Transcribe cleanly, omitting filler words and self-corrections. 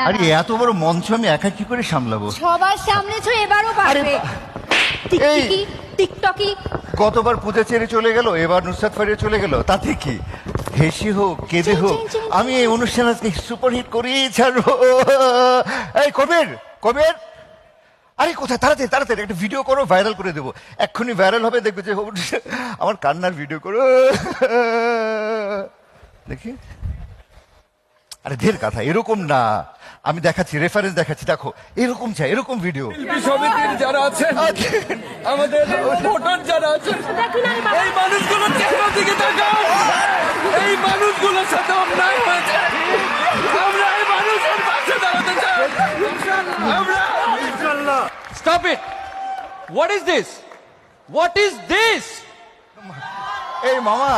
আরে এত বড় মঞ্চ আমি একা কি করে সামলাবো? সবার সামনেছো, এবারও পারবে। এই টিকটিকি টিকটকি। গতবার পূজা ছেড়ে চলে গেল, এবার নুসরাত ফারিয়া চলে গেল, তাতে কি? হেসে হোক কেঁদে হোক আমি এই অনুষ্ঠান আজকে সুপারহিট করেই ছাড়বো। এই কবির, কবির, আরে কোথায়? তাড়াতাড়ি তাড়াতাড়ি একটা ভিডিও করো, ভাইরাল করে দেবো। এক্ষুনি ভাইরাল হবে, দেখবে যে আমার কান্নার ভিডিও করো। দেখি, আরে ঢের কথা, এরকম না, আমি দেখাচ্ছি, রেফারেন্স দেখাচ্ছি, দেখো এরকম চাই, এরকম ভিডিও। শিল্পী সমিতির যারা আছেন, আমাদের ভোটার যারা আছেন, এই মানুষগুলোর চেহারা দিকে তাকান। এই মানুষগুলোর সাথে অন্যায় হয়েছে, আমরা এই মানুষের পাশে দাঁড়াতে চাই। আমরা Stop it! What is this? What is this? এই মামা